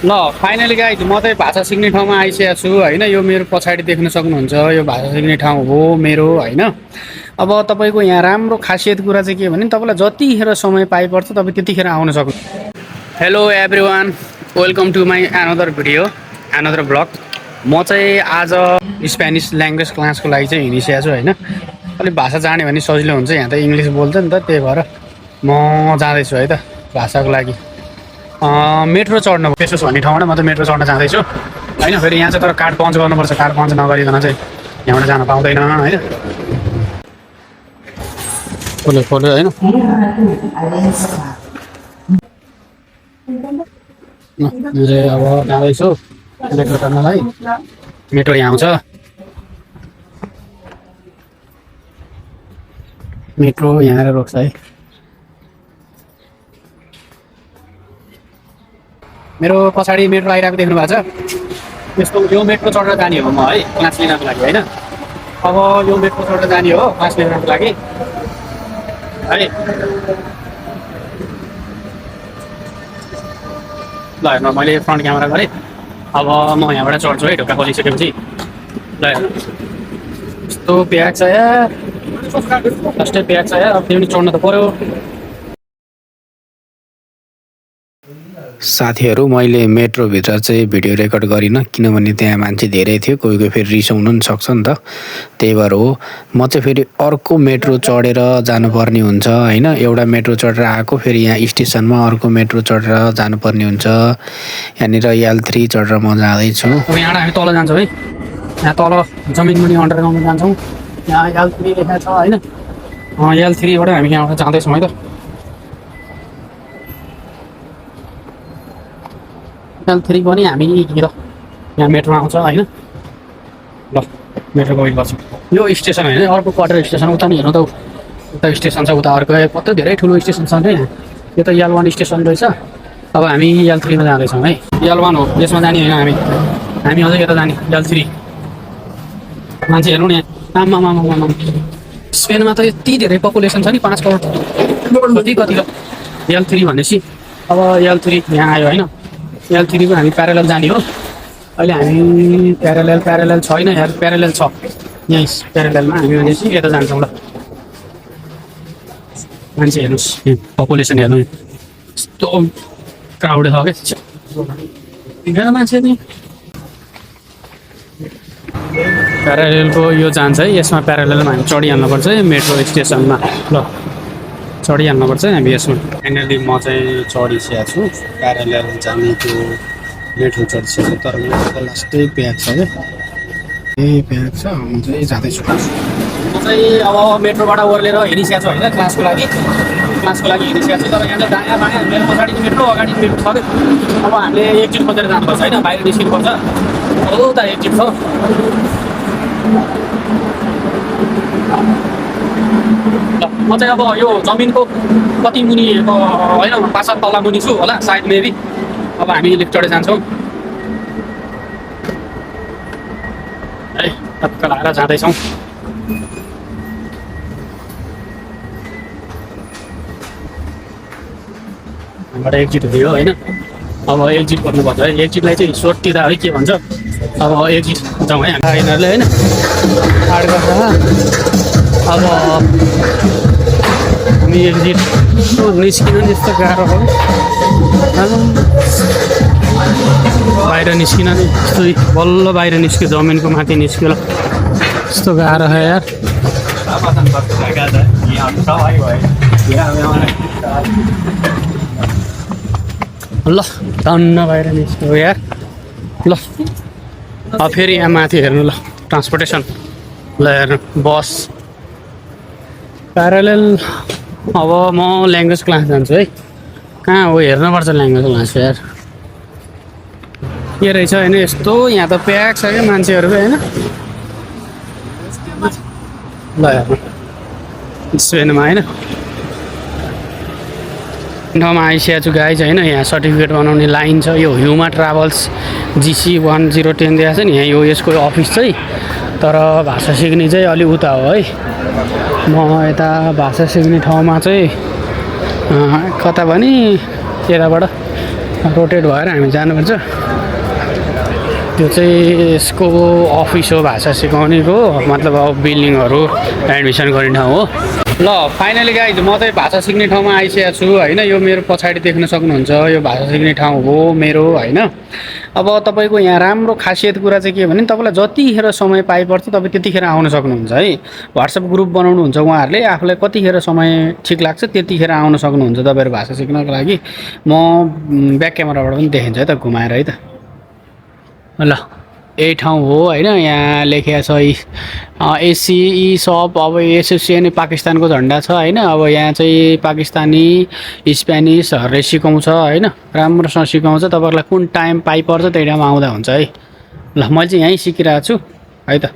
ल finally guys म चाहिँ भाषा सिक्ने ठाउँमा आइसकेको छु होइन। यो मेरो पछाडि देख्न सक्नुहुन्छ यो भाषा सिक्ने ठाउँ हो मेरो होइन। अब तपाईँको यहाँ राम्रो खासियत कुरा चाहिँ के भने तपाईँलाई जतिखेर समय पाइपर्छ तपाईँ त्यतिखेर आउन सक्नु। Hello everyone, welcome to my another video, another blog. म चाहिँ आज स्पेनिस ल्याङ्ग्वेज क्लासको लागि चाहिँ हिँडिसकेको छु होइन। अलिक भाषा जाने भने सजिलो हुन्छ, यहाँ त इङ्ग्लिस बोल्छ नि त, त्यही भएर म जाँदैछु है त भाषाको लागि। मेट्रो चढ्नु पेसोस भन्ने ठाउँबाट म त मेट्रो चढ्न जाँदैछु होइन। फेरि यहाँ चाहिँ तर कार्ड पञ्च गर्नुपर्छ, कार्ड पञ्च नगरिकन चाहिँ यहाँबाट जान पाउँदैन होइन। खोल्यो खोल्यो होइन। अब जाँदैछु मेट्रो चढ्नलाई। मेट्रो यहाँ आउँछ, मेट्रो यहाँ आएर रोक्छ है। मेरो पछाडि मेट्रो आइरहेको देख्नु भएको छ। यस्तो यो मेट्रो चढेर जाने हो म है क्लास लिनको लागि होइन। अब यो मेट्रो चढेर जाने हो क्लास लिनको लागि है। ल हेर्नु मैले फ्रन्ट क्यामेरा गरेँ। अब म यहाँबाट चढ्छु है ढोका खोलिसकेपछि। ल हेर्नु यस्तो प्याक छ यार, फर्स्टै प्याक छ यार। अब त्यो पनि चढ्नु त पऱ्यो। साथीहरू मैले मेट्रोभित्र चाहिँ भिडियो रेकर्ड गरिनँ किनभने त्यहाँ मान्छे धेरै थियो, कोही कोही फेरि रिसाउनु पनि सक्छ नि त, त्यही भएर हो। म चाहिँ फेरि अर्को मेट्रो चढेर जानुपर्ने हुन्छ होइन। एउटा मेट्रो चढेर आएको, फेरि यहाँ स्टेसनमा अर्को मेट्रो चढेर जानुपर्ने हुन्छ। यहाँनिर L3 चढेर म जाँदैछु। अब यहाँबाट हामी तल जान्छौँ है। यहाँ तल जमिन मुनि अन्डरग्राउन्डमा जान्छौँ। यहाँ L3 लेखेको छ होइन। L3बाट हामी यहाँबाट जाँदैछौँ है त। L3 पनि हामी यहाँ मेट्रो आउँछ होइन। ल मेट्रो गइ गर्छौँ। यो स्टेसन होइन, अर्को क्वार्टर स्टेसन। उता नि हेर्नु त, उता स्टेसन छ, उता अर्को कत्रो धेरै ठुलो स्टेसन छ नि। यो त L1 स्टेसन रहेछ। अब हामी L3मा जाँदैछौँ है। L1 हो, यसमा जाने होइन हामी, हामी अझै यता जाने L3। मान्छे हेर्नु नि आमामामामा, स्पेनमा त यति धेरै पपुलेसन छ नि, 5 करोड कति हो L3 भनेपछि। अब L3 यहाँ आयो होइन। L3 को हामी प्यारेलल जाने हो। अहिले हामी प्यारेलल छैन यार, प्यारेलल छ यहीँ प्यारेललमा हामी भनेपछि यता जान्छौँ। ल मान्छे हेर्नुहोस्, पपुलेसन हेर्नु यस्तो क्राउड छ क्या मान्छे नि। प्यारेललको यो जान्छ है, यसमा प्यारेललमा हामी चढिहाल्नुपर्छ है मेट्रो स्टेसनमा। ल चढिहाल्नुपर्छ है हामी यसमा। फाइनली म चाहिँ चढिसकेको छु, प्यारेलल जाने त्यो मेट्रो चढिसकेको छु। तर मेट्रो लास्टै प्याक छ क्या, ए प्याक छ। म चाहिँ जाँदैछु। म चाहिँ अब मेट्रोबाट ओर्लेर हिँडिसकेको छु होइन क्लासको लागि हिँडिसकेको छु। तर यहाँ चाहिँ दायाँ बायाँ मेरो पछाडिको मेट्रो, अगाडिको मेट्रो छ क्या। अब हामीले एक्जिट खोजेर जानुपर्छ होइन, बाहिर निस्किनुपर्छ। हो त एक्जिट छ। म चाहिँ अब यो जमिनको कति मुनि होइन, 5-7 तला मुनि छु होला सायद मेबी। अब हामी लिफ्ट चढेर जान्छौँ है, टक्क लगाएर जाँदैछौँ। हामीबाट एक्जिट हुँदै हो होइन। अब एक्जिट गर्नुपर्छ है। एक्जिटलाई चाहिँ सोटिँदा है के भन्छ, अब एक्जिट जाउँ है यिनीहरूले होइन। आड गर्छ अब हामी एक्जिट निस्किन नि यस्तो गाह्रो हो। बाहिर निस्किन नि यस्तो बल्ल बाहिर निस्क्यो, जमिनको माथि निस्क्यो। ल यस्तो गाह्रो है यार। ल धन्न बाहिर निस्क्यो यार। ल अब फेरि यहाँ माथि हेर्नु, ल ट्रान्सपोर्टेसन। ल हेर्नु बस प्यारेलल। अब म ल्याङ्ग्वेज क्लास जान्छु है। कहाँ हो हेर्नुपर्छ ल्याङ्ग्वेज क्लास यार, के रहेछ होइन। यस्तो यहाँ त प्याक छ क्या मान्छेहरूको होइन। ल हेर्नु स्पेनमा होइन ठाउँमा आइसकेको छु गाइज होइन। यहाँ सर्टिफिकेट बनाउने लाइन छ। यो ह्युमा ट्राभल्स GC1010 दिएको छ नि, यहाँ यो यसको अफिस चाहिँ। तर भाषा सिक्ने चाहिँ अलि उता हो है। म यता भाषा सिक्ने ठाउँमा चाहिँ कता भने यताबाट रोटेट भएर हामी जानुपर्छ। त्यो चाहिँ यसको अफिस हो, भाषा सिकाउनेको, मतलब अब बिल्डिङहरू एडमिसन गर्ने ठाउँ हो। ल फाइनली गाइज म चाहिँ भाषा सिक्ने ठाउँमा आइसकेको छु होइन। यो मेरो पछाडि देख्न सक्नुहुन्छ, यो भाषा सिक्ने ठाउँ हो मेरो होइन। अब तपाईँको यहाँ राम्रो खासियत कुरा चाहिँ के भने तपाईँलाई जतिखेर समय पाइपर्छ तपाईँ त्यतिखेर आउन सक्नुहुन्छ है। व्हाट्सएप ग्रुप बनाउनुहुन्छ उहाँहरूले, आफूलाई कतिखेर समय ठिक लाग्छ त्यतिखेर आउन सक्नुहुन्छ तपाईँहरू भाषा सिक्नको लागि। म ब्याक क्यामेराबाट पनि देखिन्छ है त घुमाएर है त। ल यही ठाउँ हो होइन। यहाँ लेखेको छ एससिई सप, अब एसोसिएसन पाकिस्तानको झन्डा छ होइन। अब यहाँ चाहिँ पाकिस्तानी स्पेनिसहरूले सिकाउँछ होइन, राम्रोसँग सिकाउँछ। तपाईँहरूलाई कुन टाइम पाइपर्छ त्यही ठाउँमा आउँदा हुन्छ है। ल मैले चाहिँ यहीँ सिकिरहेको छु है त।